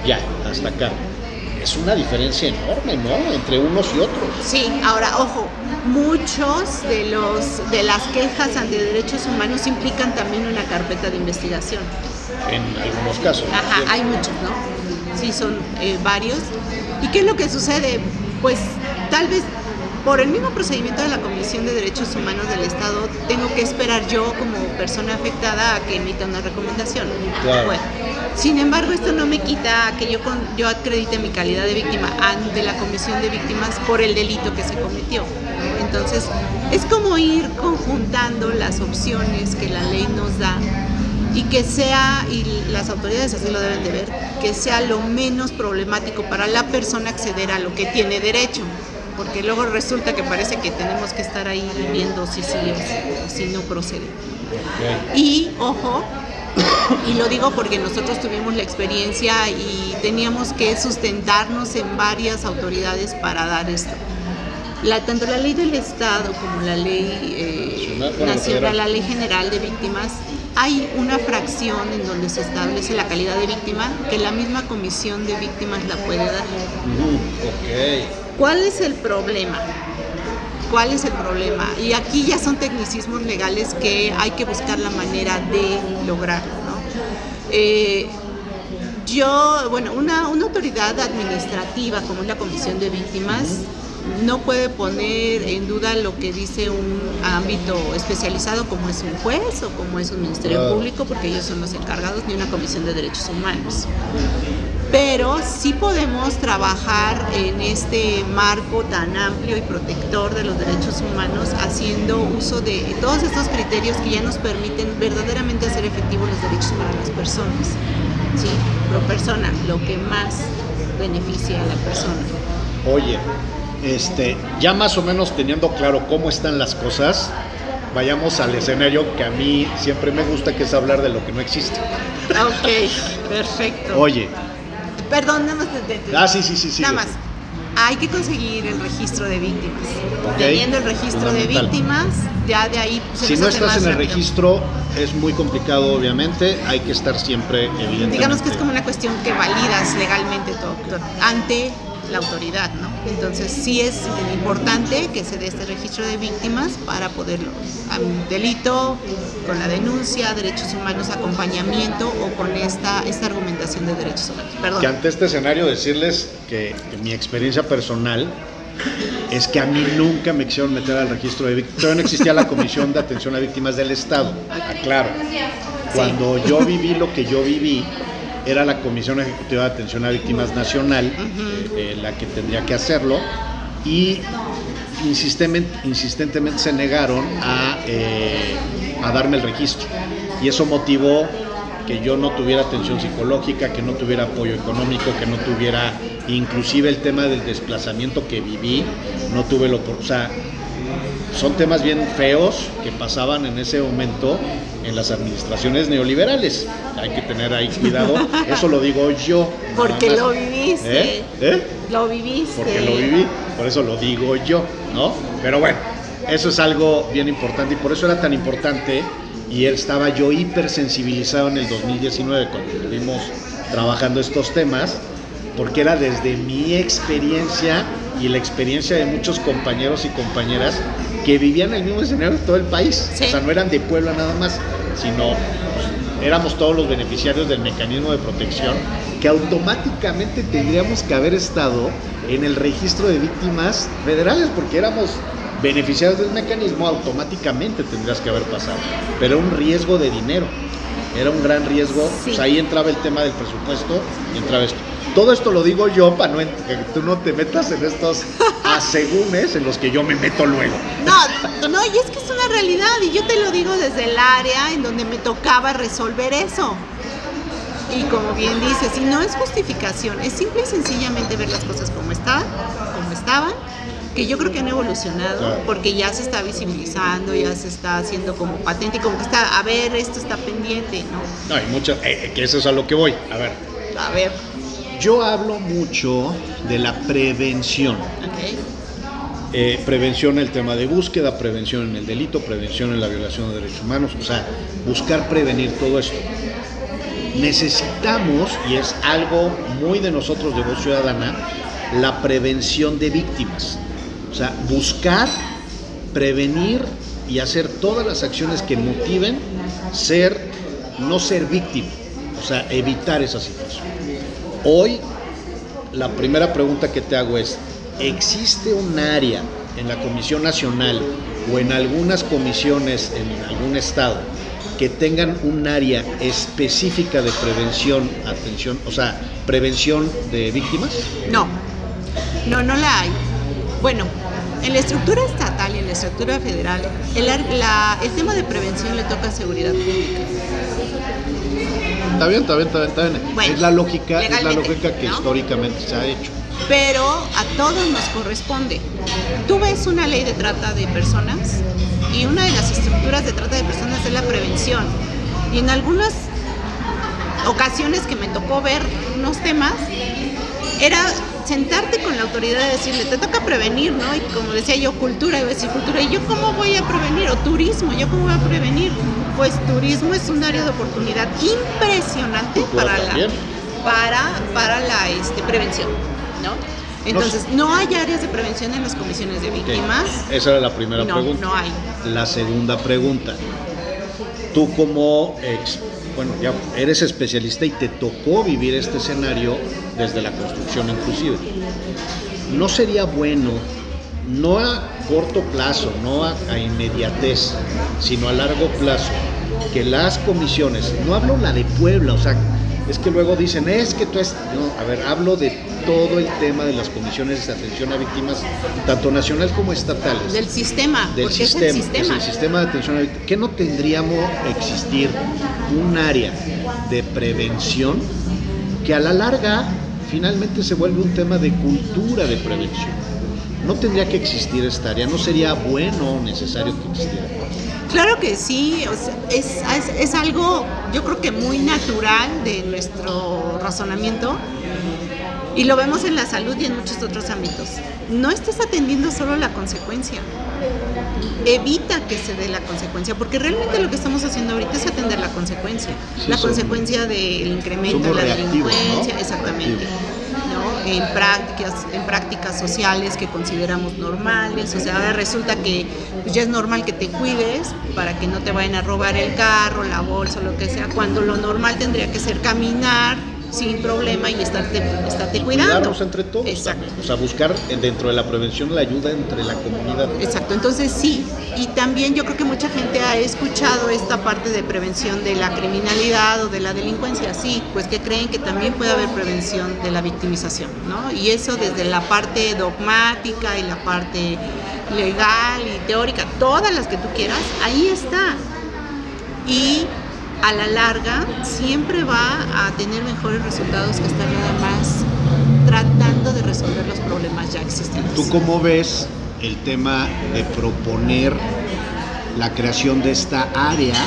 ya, hasta acá. Es una diferencia enorme, ¿no?, entre unos y otros. Sí, ahora, ojo, muchos de las quejas ante derechos humanos implican también una carpeta de investigación. En algunos casos. Ajá, hay muchos, ¿no? Sí, son varios. ¿Y qué es lo que sucede? Pues tal vez por el mismo procedimiento de la Comisión de Derechos Humanos del Estado, tengo que esperar yo como persona afectada a que emita una recomendación. Claro. Bueno, sin embargo, esto no me quita que yo acredite mi calidad de víctima ante la Comisión de Víctimas por el delito que se cometió. Entonces, es como ir conjuntando las opciones que la ley nos da, y que sea, y las autoridades así lo deben de ver, que sea lo menos problemático para la persona acceder a lo que tiene derecho, porque luego resulta que parece que tenemos que estar ahí viendo si sí o si no procede. Okay. Y ojo, y lo digo porque nosotros tuvimos la experiencia y teníamos que sustentarnos en varias autoridades para dar esto. Tanto la ley del Estado como la ley nacional, la ley general de víctimas, hay una fracción en donde se establece la calidad de víctima que la misma Comisión de Víctimas la puede dar. Okay. ¿Cuál es el problema? Y aquí ya son tecnicismos legales que hay que buscar la manera de lograrlo, ¿no? Una autoridad administrativa como es la Comisión de Víctimas no puede poner en duda lo que dice un ámbito especializado como es un juez o como es un ministerio público, porque ellos son los encargados, ni una Comisión de Derechos Humanos. Pero sí podemos trabajar en este marco tan amplio y protector de los derechos humanos, haciendo uso de todos estos criterios que ya nos permiten verdaderamente hacer efectivos los derechos para las personas. Sí, pro persona, lo que más beneficia a la persona. Oye, ya más o menos teniendo claro cómo están las cosas, vayamos al escenario que a mí siempre me gusta, que es hablar de lo que no existe. Ok, perfecto. Oye. Perdón, nada más. Sí. Nada más. Hay que conseguir el registro de víctimas. Okay. Teniendo el registro de víctimas, ya de ahí si no estás en el registro, es muy complicado, obviamente. Hay que estar siempre, evidentemente. Digamos que es como una cuestión que validas legalmente todo ante la autoridad, ¿no? Entonces sí es importante que se dé este registro de víctimas para poderlo, delito, con la denuncia, derechos humanos, acompañamiento o con esta argumentación de derechos humanos. Perdón. Que ante este escenario decirles que mi experiencia personal es que a mí nunca me quisieron meter al registro de víctimas. Todavía no existía la Comisión de Atención a Víctimas del Estado, aclaro. Cuando yo viví lo que yo viví, era la Comisión Ejecutiva de Atención a Víctimas Nacional, la que tendría que hacerlo, y insistentemente se negaron a darme el registro. Y eso motivó que yo no tuviera atención psicológica, que no tuviera apoyo económico, que no tuviera inclusive el tema del desplazamiento que viví, no tuve lo por, o sea, son temas bien feos que pasaban en ese momento en las administraciones neoliberales. Hay que tener ahí cuidado, eso lo digo yo. Porque lo viviste. Lo viviste. Porque lo viví, por eso lo digo yo, ¿no? Pero bueno, eso es algo bien importante y por eso era tan importante. Y estaba yo hipersensibilizado en el 2019 cuando estuvimos trabajando estos temas, porque era desde mi experiencia y la experiencia de muchos compañeros y compañeras que vivían el mismo escenario en todo el país. Sí. O sea, no eran de Puebla nada más, sino pues, éramos todos los beneficiarios del mecanismo de protección, que automáticamente tendríamos que haber estado en el registro de víctimas federales, porque éramos beneficiarios del mecanismo, automáticamente tendrías que haber pasado, pero era un riesgo de dinero, era un gran riesgo. Sí. Pues ahí entraba el tema del presupuesto y entraba esto. Todo esto lo digo yo para que tú no te metas en estos asegúnes en los que yo me meto luego. No, y es que es una realidad, y yo te lo digo desde el área en donde me tocaba resolver eso. Y como bien dices, y no es justificación, es simple y sencillamente ver las cosas como estaban, que yo creo que han evolucionado, claro, porque ya se está visibilizando, ya se está haciendo como patente, como que está, a ver, esto está pendiente, ¿no? No, hay mucho, que eso es a lo que voy, a ver. Yo hablo mucho de la prevención. Okay. Prevención en el tema de búsqueda, prevención en el delito, prevención en la violación de derechos humanos, o sea, buscar prevenir todo esto. Necesitamos, y es algo muy de nosotros de Voz Ciudadana, la prevención de víctimas. O sea, buscar, prevenir y hacer todas las acciones que motiven no ser víctima, o sea, evitar esa situación. Hoy, la primera pregunta que te hago es, ¿existe un área en la Comisión Nacional o en algunas comisiones en algún estado que tengan un área específica de prevención, atención, o sea, prevención de víctimas? No la hay. Bueno, en la estructura estatal y en la estructura federal, el tema de prevención le toca a seguridad pública. Está bien. Bueno, es la lógica que ¿no? Históricamente se ha hecho. Pero a todos nos corresponde. Tú ves una ley de trata de personas y una de las estructuras de trata de personas es la prevención. Y en algunas ocasiones que me tocó ver unos temas, era sentarte con la autoridad y decirle, te toca prevenir, ¿no? Y como decía yo, iba a decir cultura, ¿y yo cómo voy a prevenir? O turismo, ¿yo cómo voy a prevenir? Pues turismo es un área de oportunidad impresionante para la prevención, ¿no? Entonces, no hay áreas de prevención en las comisiones de víctimas. Okay. Esa era la primera pregunta. No hay. La segunda pregunta, tú como ya eres especialista y te tocó vivir este escenario desde la construcción inclusive. ¿No sería bueno, no a corto plazo, no a inmediatez, sino a largo plazo, que las comisiones, no hablo la de Puebla, o sea, es que luego dicen, es que tú es... No, a ver, hablo de todo el tema de las comisiones de atención a víctimas, tanto nacional como estatales. Del sistema, porque es el sistema. Es el sistema de atención a víctimas. ¿Qué no tendríamos existir un área de prevención que a la larga finalmente se vuelve un tema de cultura de prevención? No tendría que existir esta área, no sería bueno o necesario que existiera. Claro que sí, o sea, es algo yo creo que muy natural de nuestro razonamiento y lo vemos en la salud y en muchos otros ámbitos. No estás atendiendo solo la consecuencia, evita que se dé la consecuencia, porque realmente lo que estamos haciendo ahorita es atender la consecuencia, sí, la consecuencia del incremento de la delincuencia, ¿no? Exactamente. ¿No? en prácticas sociales que consideramos normales. O sea, ahora resulta que pues, ya es normal que te cuides para que no te vayan a robar el carro, la bolsa, lo que sea, cuando lo normal tendría que ser caminar sin problema y estarte cuidando. Cuidarnos entre todos. Exacto. O sea, buscar dentro de la prevención la ayuda entre la comunidad. Exacto, entonces sí, y también yo creo que mucha gente ha escuchado esta parte de prevención de la criminalidad o de la delincuencia, sí, pues que creen que también puede haber prevención de la victimización, ¿no? Y eso desde la parte dogmática y la parte legal y teórica, todas las que tú quieras, ahí está. Y a la larga siempre va a tener mejores resultados que estar nada más tratando de resolver los problemas ya existentes. ¿Tú cómo ves el tema de proponer la creación de esta área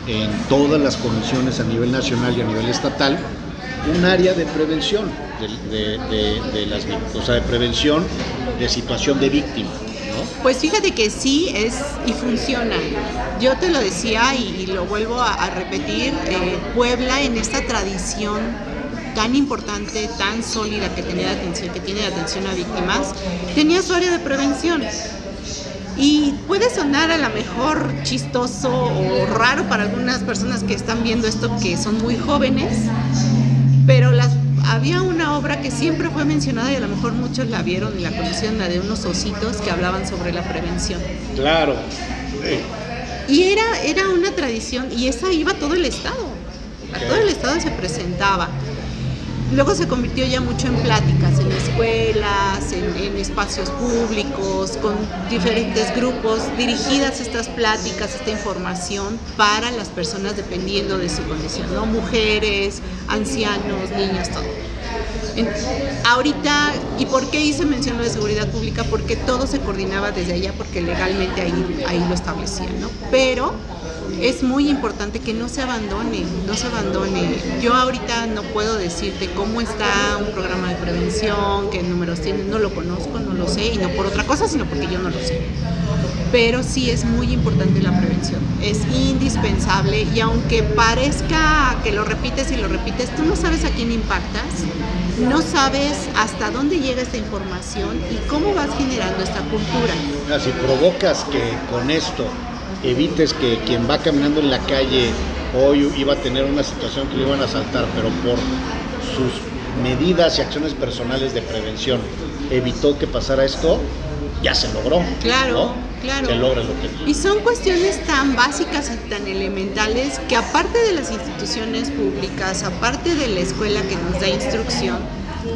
en todas las comisiones a nivel nacional y a nivel estatal? Un área de prevención, de prevención de situación de víctima. Pues fíjate que sí es y funciona. Yo te lo decía y lo vuelvo a repetir, Puebla en esta tradición tan importante, tan sólida que tiene de atención a víctimas, tenía su área de prevención. Y puede sonar a lo mejor chistoso o raro para algunas personas que están viendo esto que son muy jóvenes, pero había una obra que siempre fue mencionada y a lo mejor muchos la vieron y la conocieron, la de unos ositos que hablaban sobre la prevención. Claro. Y era una tradición y esa iba a todo el estado. A todo el estado se presentaba. Luego se convirtió ya mucho en pláticas, en escuelas, en espacios públicos, con diferentes grupos, dirigidas estas pláticas, esta información para las personas dependiendo de su condición, ¿no? Mujeres, ancianos, niños, todo. Ahorita, ¿y por qué hice mención de seguridad pública? Porque todo se coordinaba desde allá, porque legalmente ahí lo establecían, ¿no? Pero es muy importante que no se abandone. Yo ahorita no puedo decirte cómo está un programa de prevención, qué números tiene, no lo conozco, no lo sé, y no por otra cosa, sino porque yo no lo sé. Pero sí es muy importante la prevención, es indispensable, y aunque parezca que lo repites y lo repites, tú no sabes a quién impactas, no sabes hasta dónde llega esta información y cómo vas generando esta cultura. Si provocas que con esto evites que quien va caminando en la calle hoy iba a tener una situación que le iban a asaltar, pero por sus medidas y acciones personales de prevención evitó que pasara esto, ya se logró. Claro, ¿no? Claro. Se logra el objetivo. Y son cuestiones tan básicas y tan elementales que aparte de las instituciones públicas, aparte de la escuela que nos da instrucción,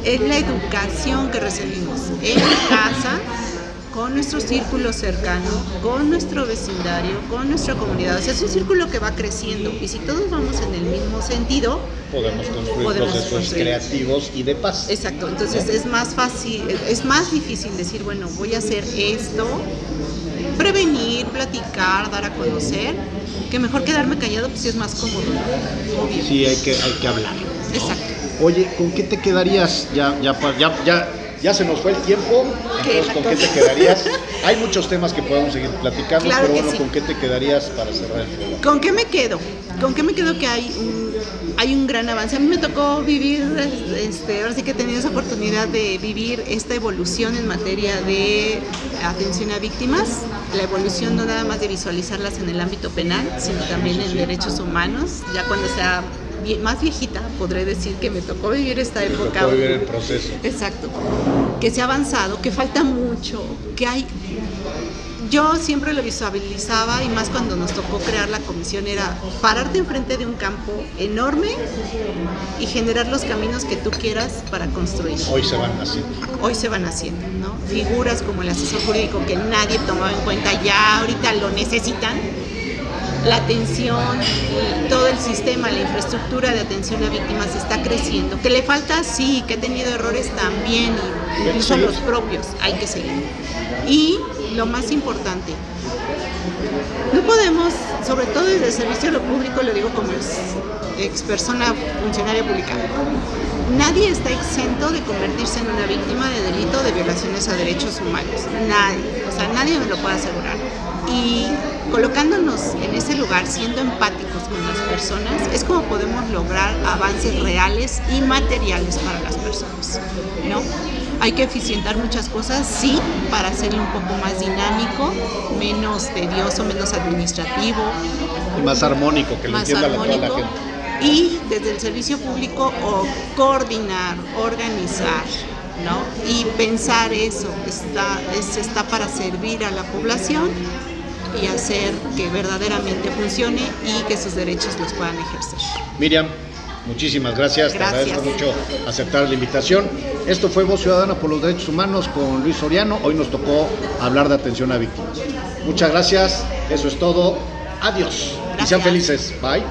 es la educación que recibimos en casa, con nuestro círculo cercano, con nuestro vecindario, con nuestra comunidad. O sea, es un círculo que va creciendo y si todos vamos en el mismo sentido, podemos construir procesos creativos y de paz. Exacto, entonces es más fácil, es más difícil decir, bueno, voy a hacer esto, prevenir, platicar, dar a conocer, que mejor quedarme callado, pues sí es más cómodo, ¿no? Obvio. Sí, hay que hablar, ¿no? Exacto. Oye, ¿con qué te quedarías? Ya se nos fue el tiempo, entonces ¿con qué te quedarías? Hay muchos temas que podemos seguir platicando, claro, pero bueno, sí. ¿Con qué te quedarías para cerrar el programa? ¿Con qué me quedo? Que hay un gran avance. A mí me tocó vivir, ahora sí que he tenido esa oportunidad de vivir esta evolución en materia de atención a víctimas, la evolución no nada más de visualizarlas en el ámbito penal, sino también en derechos humanos, ya cuando sea más viejita, podré decir que me tocó vivir esta época. Me tocó vivir el proceso. Exacto. Que se ha avanzado, que falta mucho, que hay... Yo siempre lo visualizaba, y más cuando nos tocó crear la comisión, era pararte enfrente de un campo enorme y generar los caminos que tú quieras para construir. Hoy se van haciendo. Hoy se van haciendo, ¿no? Figuras como el asesor jurídico que nadie tomaba en cuenta, ya ahorita lo necesitan. La atención, todo el sistema, la infraestructura de atención a víctimas está creciendo. ¿Que le falta? Sí, que ha tenido errores también, incluso los propios, hay que seguir. Y lo más importante, no podemos, sobre todo desde el servicio a lo público, lo digo como ex persona funcionaria pública, nadie está exento de convertirse en una víctima de delito de violaciones a derechos humanos. Nadie, o sea, nadie me lo puede asegurar. Y colocándonos en ese lugar, siendo empáticos con las personas, es como podemos lograr avances reales y materiales para las personas, ¿no? Hay que eficientar muchas cosas, sí, para hacerlo un poco más dinámico, menos tedioso, menos administrativo. Y más armónico, que lo entienda toda la gente. Y desde el servicio público, coordinar, organizar, ¿no? Y pensar eso, está para servir a la población y hacer que verdaderamente funcione y que sus derechos los puedan ejercer. Miriam, muchísimas gracias. Te agradezco mucho aceptar la invitación. Esto fue Voz Ciudadana por los Derechos Humanos con Luis Soriano. Hoy nos tocó hablar de atención a víctimas. Muchas gracias, eso es todo. Adiós. Gracias. Y sean felices. Bye.